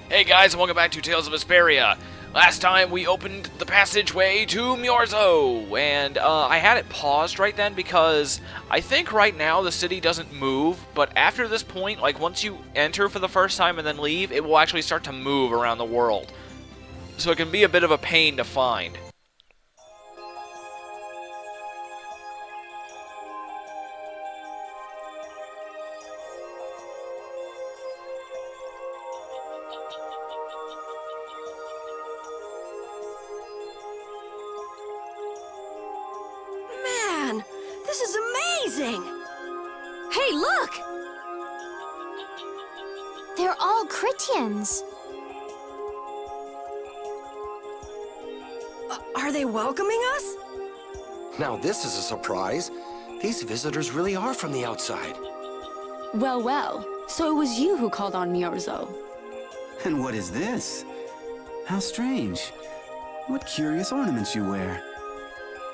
Hey guys, and welcome back to Tales of Vesperia. Last time we opened the passageway to Mioro, and I had it paused right then because I think right now the city doesn't move, but after this point, like once you enter for the first time and then leave, it will actually start to move around the world. So it can be a bit of a pain to find. This is amazing! Hey, look! They're all Critians. Are they welcoming us? Now this is a surprise. These visitors really are from the outside. Well, well. So it was you who called on Mioro. And what is this? How strange. What curious ornaments you wear.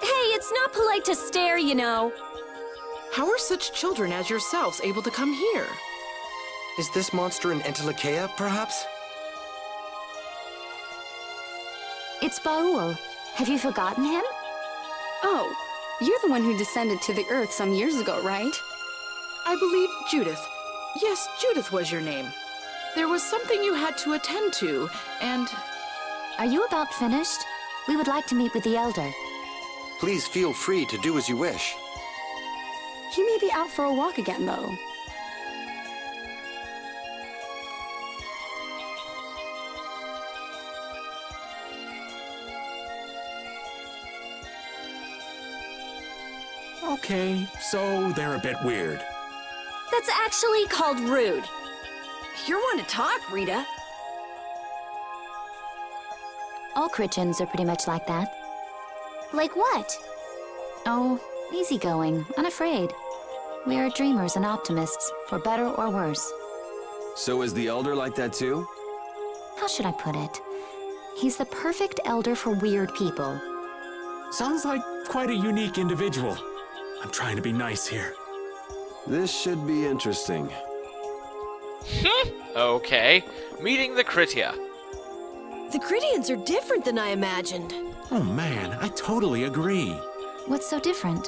Hey, it's not polite to stare, you know. How are such children as yourselves able to come here? Is this monster an Entelekea, perhaps? It's Baul. Have you forgotten him? Oh, you're the one who descended to the Earth some years ago, right? I believe Judith. Yes, Judith was your name. There was something you had to attend to, and... Are you about finished? We would like to meet with the Elder. Please feel free to do as you wish. He may be out for a walk again, though. Okay, so they're a bit weird. That's actually called rude. You're one to talk, Rita. All Critians are pretty much like that. Like what? Oh, easygoing, unafraid. We are dreamers and optimists, for better or worse. So is the Elder like that too? How should I put it? He's the perfect elder for weird people. Sounds like quite a unique individual. I'm trying to be nice here. This should be interesting. Okay, meeting the Critia. The Critians are different than I imagined. Oh man, I totally agree. What's so different?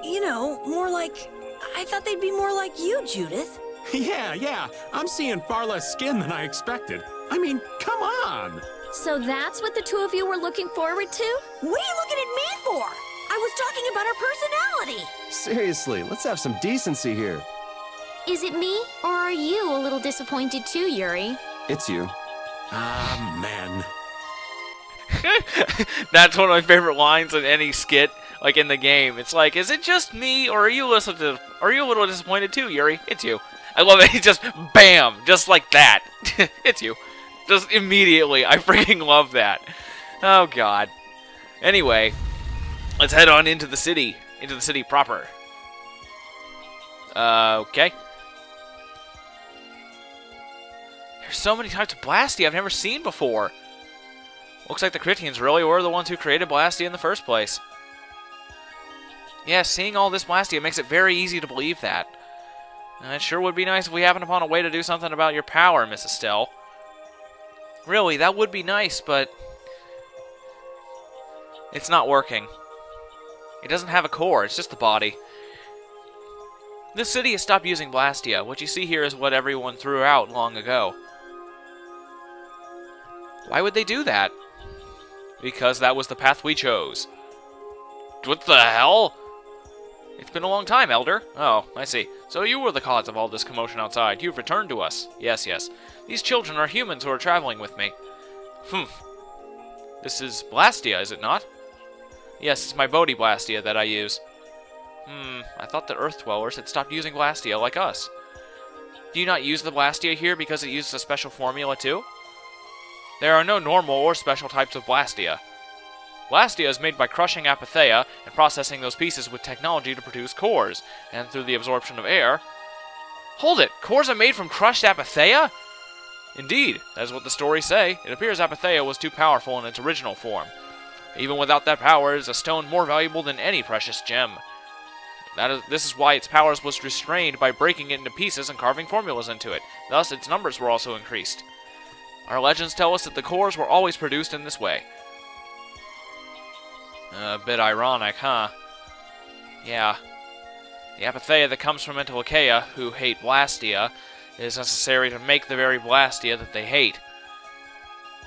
You know, more like... I thought they'd be more like you, Judith. Yeah, I'm seeing far less skin than I expected. I mean, come on! So that's what the two of you were looking forward to? What are you looking at me for? I was talking about her personality. Seriously, let's have some decency here. Is it me, or are you a little disappointed too, Yuri? It's you. Ah, man. That's one of my favorite lines in any skit, like in the game. It's like, is it just me, or are you a little disappointed too, Yuri? It's you. I love it. He just, bam, just like that. It's you. Just immediately. I freaking love that. Oh, God. Anyway, let's head on into the city proper. Okay. There's so many types of blastia I've never seen before. Looks like the Critians really were the ones who created blastia in the first place. Yeah, seeing all this blastia makes it very easy to believe that. It sure would be nice if we happened upon a way to do something about your power, Miss Estelle. Really, that would be nice, but... it's not working. It doesn't have a core, it's just the body. This city has stopped using blastia. What you see here is what everyone threw out long ago. Why would they do that? Because that was the path we chose. What the hell? It's been a long time, Elder. Oh, I see. So you were the cause of all this commotion outside. You've returned to us. Yes. These children are humans who are traveling with me. This is blastia, is it not? Yes, it's my Bodhi blastia that I use. I thought the Earth Dwellers had stopped using blastia like us. Do you not use the blastia here because it uses a special formula too? There are no normal or special types of blastia. Blastia is made by crushing apatheia and processing those pieces with technology to produce cores, and through the absorption of air... Hold it! Cores are made from crushed apatheia? Indeed, that is what the stories say. It appears apatheia was too powerful in its original form. Even without that power, it is a stone more valuable than any precious gem. This is why its powers was restrained by breaking it into pieces and carving formulas into it. Thus, its numbers were also increased. Our legends tell us that the cores were always produced in this way. A bit ironic, huh? Yeah. The apatheia that comes from Entelecheia, who hate blastia, is necessary to make the very blastia that they hate.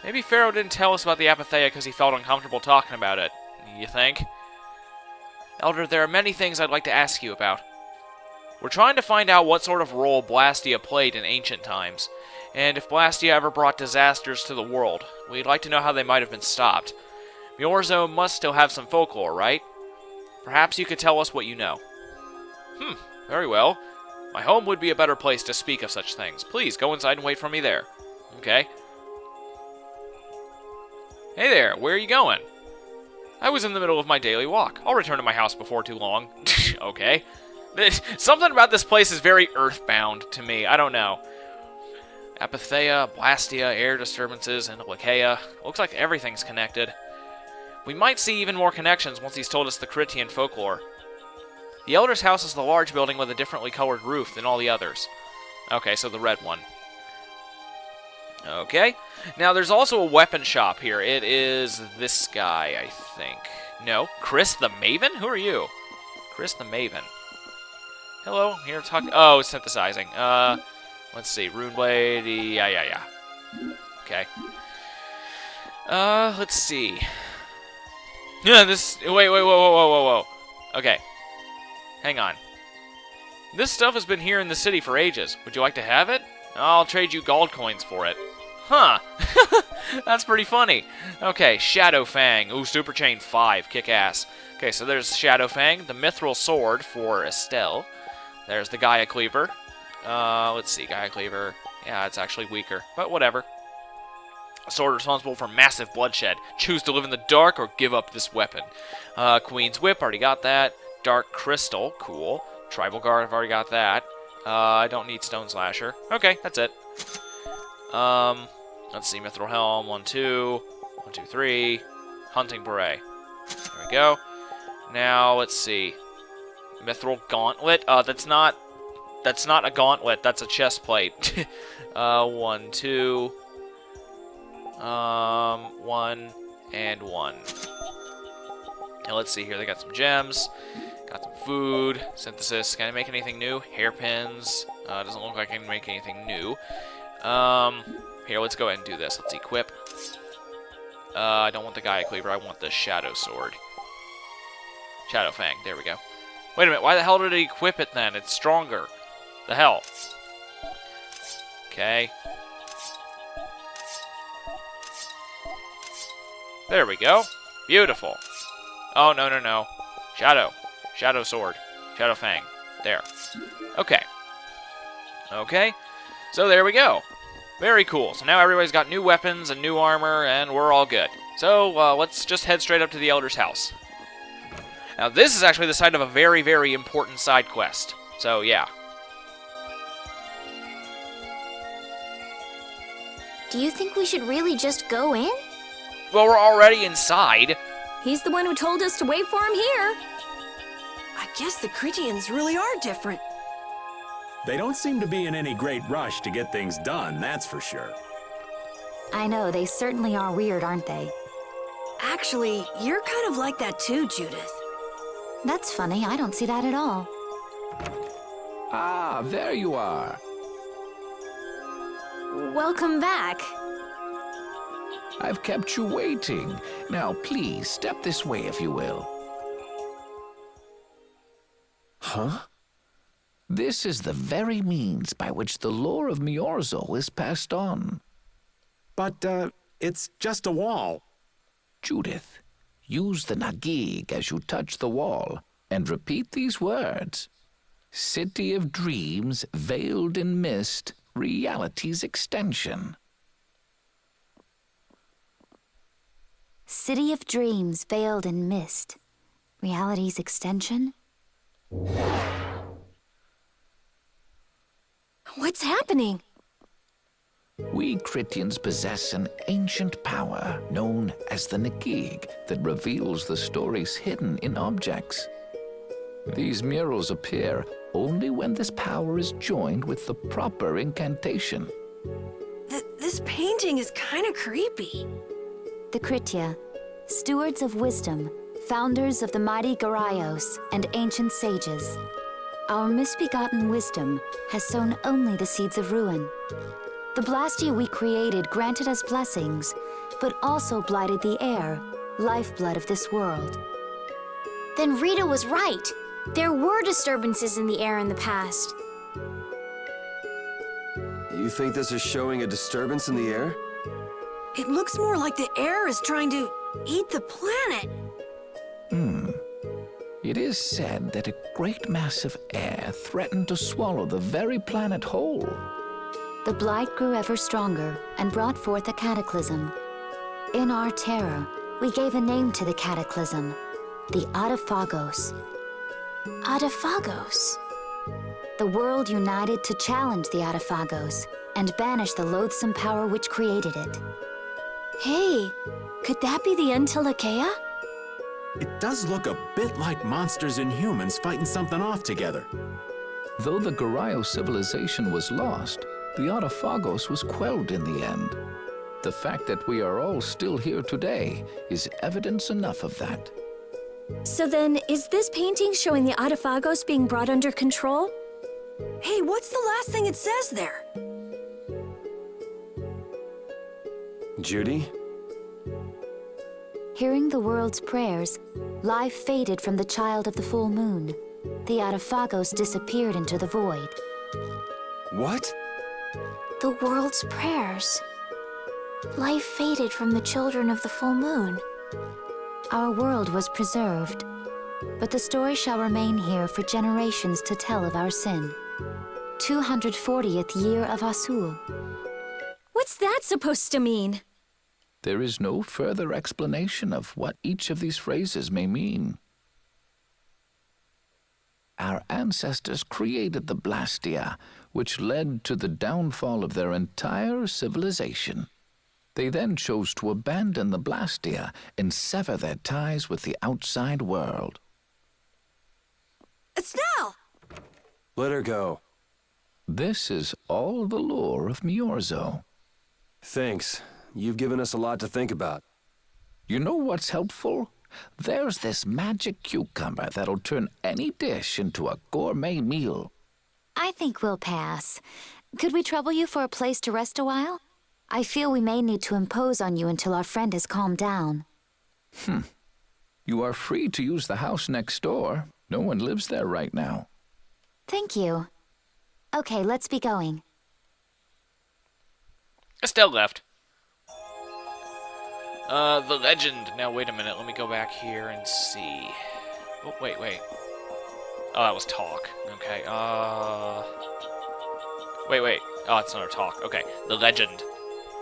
Maybe Pharaoh didn't tell us about the apatheia because he felt uncomfortable talking about it. You think? Elder, there are many things I'd like to ask you about. We're trying to find out what sort of role blastia played in ancient times, and if blastia ever brought disasters to the world. We'd like to know how they might have been stopped. Mioro must still have some folklore, right? Perhaps you could tell us what you know. Very well. My home would be a better place to speak of such things. Please, go inside and wait for me there. Okay. Hey there, where are you going? I was in the middle of my daily walk. I'll return to my house before too long. Okay. Something about this place is very earthbound to me. I don't know. Apatheia, blastia, air disturbances, and Entelecheia. Looks like everything's connected. We might see even more connections once he's told us the Critian folklore. The Elder's house is the large building with a differently colored roof than all the others. Okay, so the red one. Okay. Now, there's also a weapon shop here. It is this guy, I think. No, Chris the Maven? Who are you? Chris the Maven. Hello, here talking. Oh, synthesizing. Let's see. Runeblade. Yeah. Okay. Let's see. Yeah, this. Wait, whoa. Okay. Hang on. This stuff has been here in the city for ages. Would you like to have it? I'll trade you gold coins for it. Huh. That's pretty funny. Okay, Shadow Fang. Ooh, Super Chain 5. Kick ass. Okay, so there's Shadow Fang, the Mithril Sword for Estelle. There's the Gaia Cleaver. Let's see, Gaia Cleaver. Yeah, it's actually weaker, but whatever. A sword responsible for massive bloodshed. Choose to live in the dark or give up this weapon. Queen's Whip, already got that. Dark Crystal, cool. Tribal Guard, I've already got that. I don't need Stone Slasher. Okay, that's it. Let's see, Mithril Helm, 1, 2. 1, 2, 3. Hunting Beret. There we go. Now, let's see. Mithril Gauntlet. That's not a gauntlet. That's a chest plate. 1, 2. 1 and 1. Now let's see here. They got some gems. Got some food. Synthesis. Can I make anything new? Hairpins. Doesn't look like I can make anything new. Here, let's go ahead and do this. Let's equip. I don't want the Gaia Cleaver. I want the Shadow Sword. Shadow Fang. There we go. Wait a minute. Why the hell did I equip it then? It's stronger. The hell? Okay. There we go. Beautiful. Oh, no. Shadow Sword. Shadow Fang. There. Okay. Okay. So there we go. Very cool. So now everybody's got new weapons and new armor, and we're all good. So, let's just head straight up to the Elder's house. Now, this is actually the site of a very, very important side quest. So, yeah. Do you think we should really just go in? Well, we're already inside. He's the one who told us to wait for him here. I guess the Critians really are different. They don't seem to be in any great rush to get things done, that's for sure. I know, they certainly are weird, aren't they? Actually, you're kind of like that too, Judith. That's funny, I don't see that at all. Ah, there you are. Welcome back. I've kept you waiting. Now, please, step this way if you will. Huh? This is the very means by which the lore of Mioro is passed on. But, it's just a wall. Judith, use the Nagig as you touch the wall and repeat these words. City of dreams, veiled in mist, reality's extension. City of dreams, veiled in mist. Reality's extension? What's happening? We Critians possess an ancient power known as the Nagig that reveals the stories hidden in objects. These murals appear only when this power is joined with the proper incantation. This This painting is kind of creepy. The Kritya, stewards of wisdom, founders of the mighty Garaios and ancient sages. Our misbegotten wisdom has sown only the seeds of ruin. The blastia we created granted us blessings, but also blighted the air, lifeblood of this world. Then Rita was right. There were disturbances in the air in the past. You think this is showing a disturbance in the air? It looks more like the air is trying to eat the planet. It is said that a great mass of air threatened to swallow the very planet whole. The blight grew ever stronger and brought forth a cataclysm. In our terror, we gave a name to the cataclysm, the Adephagos. Adephagos. The world united to challenge the Adephagos and banish the loathsome power which created it. Hey, could that be the Untilakea? It does look a bit like monsters and humans fighting something off together. Though the Garayo civilization was lost, the Adephagos was quelled in the end. The fact that we are all still here today is evidence enough of that. So then, is this painting showing the Adephagos being brought under control? Hey, what's the last thing it says there? Judy? Hearing the world's prayers, life faded from the child of the full moon. The Adephagos disappeared into the void. What? The world's prayers. Life faded from the children of the full moon. Our world was preserved, but the story shall remain here for generations to tell of our sin. 240th year of Asul. What's that supposed to mean? There is no further explanation of what each of these phrases may mean. Our ancestors created the blastia, which led to the downfall of their entire civilization. They then chose to abandon the blastia and sever their ties with the outside world. Estelle! Let her go. This is all the lore of Miorzo. Thanks. You've given us a lot to think about. You know what's helpful? There's this magic cucumber that'll turn any dish into a gourmet meal. I think we'll pass. Could we trouble you for a place to rest a while? I feel we may need to impose on you until our friend has calmed down. You are free to use the house next door. No one lives there right now. Thank you. Okay, let's be going. Estelle left. The legend. Now, wait a minute. Let me go back here and see. Oh, wait. Oh, that was talk. Okay, Wait. Oh, it's not a talk. Okay, the legend.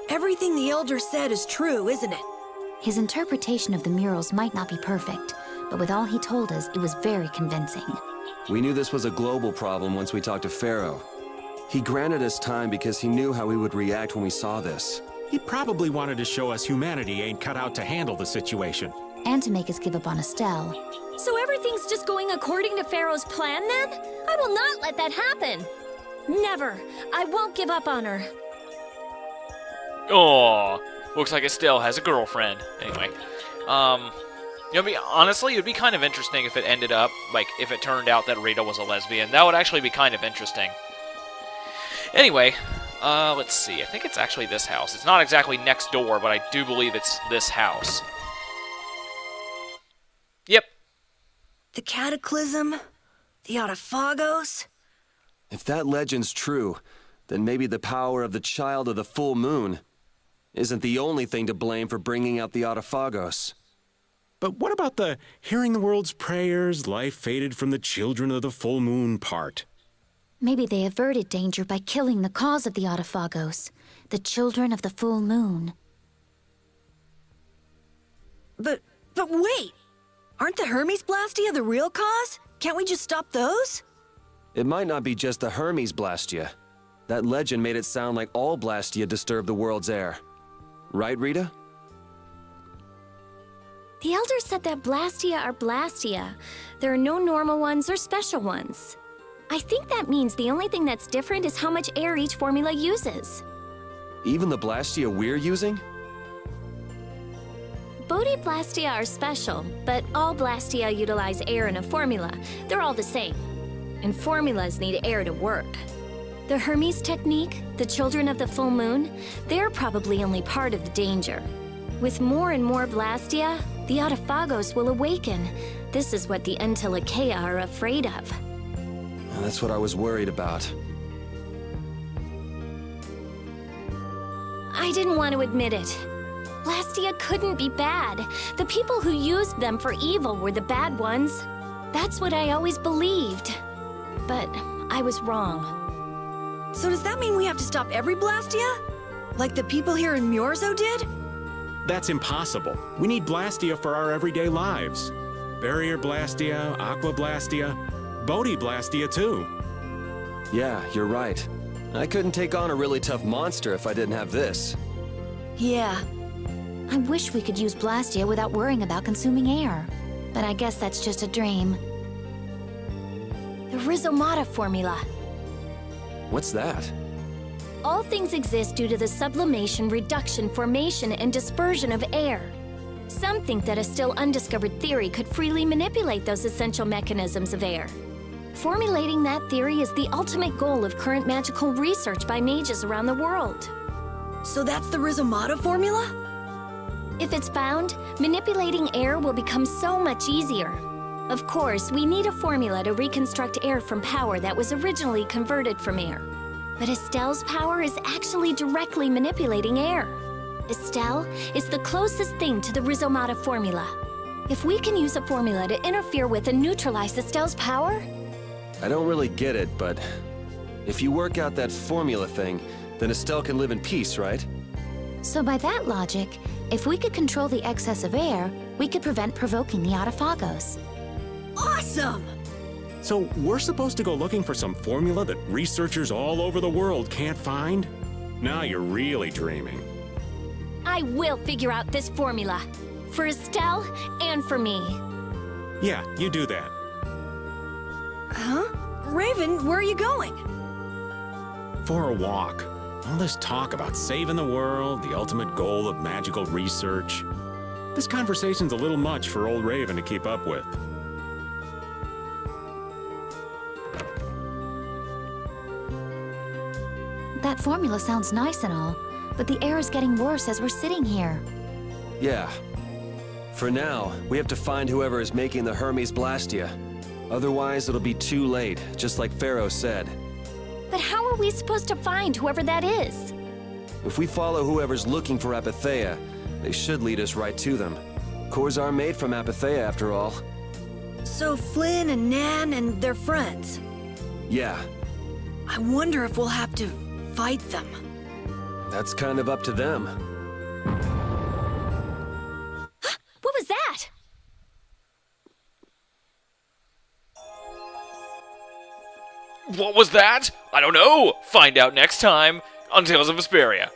Everything the Elder said is true, isn't it? His interpretation of the murals might not be perfect, but with all he told us, it was very convincing. We knew this was a global problem once we talked to Pharaoh. He granted us time because he knew how we would react when we saw this. He probably wanted to show us humanity ain't cut out to handle the situation. And to make us give up on Estelle. So everything's just going according to Pharaoh's plan then? I will not let that happen. Never. I won't give up on her. Oh, looks like Estelle has a girlfriend. Anyway, honestly, it would be kind of interesting if it ended up, like, if it turned out that Rita was a lesbian. That would actually be kind of interesting. Anyway, let's see. I think it's actually this house. It's not exactly next door, but I do believe it's this house. Yep. The Cataclysm? The Adephagos? If that legend's true, then maybe the power of the child of the full moon isn't the only thing to blame for bringing out the Adephagos. But what about the hearing the world's prayers, life faded from the children of the full moon part? Maybe they averted danger by killing the cause of the Adephagos, the children of the full moon. But wait! Aren't the Hermes Blastia the real cause? Can't we just stop those? It might not be just the Hermes Blastia. That legend made it sound like all Blastia disturb the world's air. Right, Rita? The Elder said that Blastia are Blastia. There are no normal ones or special ones. I think that means the only thing that's different is how much air each formula uses. Even the blastia we're using? Bodhi blastia are special, but all blastia utilize air in a formula. They're all the same. And formulas need air to work. The Hermes technique, the children of the full moon, they're probably only part of the danger. With more and more blastia, the Adephagos will awaken. This is what the Entelekea are afraid of. That's what I was worried about. I didn't want to admit it. Blastia couldn't be bad. The people who used them for evil were the bad ones. That's what I always believed. But I was wrong. So does that mean we have to stop every blastia? Like the people here in Miorzo did? That's impossible. We need blastia for our everyday lives. Barrier blastia, aqua blastia, Bodhi blastia too. Yeah, you're right. I couldn't take on a really tough monster if I didn't have this. Yeah. I wish we could use blastia without worrying about consuming air. But I guess that's just a dream. The Rhizomata formula. What's that? All things exist due to the sublimation, reduction, formation, and dispersion of air. Some think that a still undiscovered theory could freely manipulate those essential mechanisms of air. Formulating that theory is the ultimate goal of current magical research by mages around the world. So that's the Rhizomata formula? If it's found, manipulating air will become so much easier. Of course, we need a formula to reconstruct air from power that was originally converted from air. But Estelle's power is actually directly manipulating air. Estelle is the closest thing to the Rhizomata formula. If we can use a formula to interfere with and neutralize Estelle's power... I don't really get it, but if you work out that formula thing, then Estelle can live in peace, right? So by that logic, if we could control the excess of air, we could prevent provoking the Adephagos. Awesome! So we're supposed to go looking for some formula that researchers all over the world can't find? Now you're really dreaming. I will figure out this formula. For Estelle and for me. Yeah, you do that. Huh? Raven, where are you going? For a walk. All this talk about saving the world, the ultimate goal of magical research. This conversation's a little much for old Raven to keep up with. That formula sounds nice and all, but the air is getting worse as we're sitting here. Yeah. For now, we have to find whoever is making the Hermes blastia. Otherwise, it'll be too late, just like Pharaoh said. But how are we supposed to find whoever that is? If we follow whoever's looking for Apatheia, they should lead us right to them. Cores are made from Apatheia, after all. So Flynn and Nan and their friends. Yeah, I wonder if we'll have to fight them. that's kind of up to them. What was that? What was that? I don't know! Find out next time on Tales of Vesperia.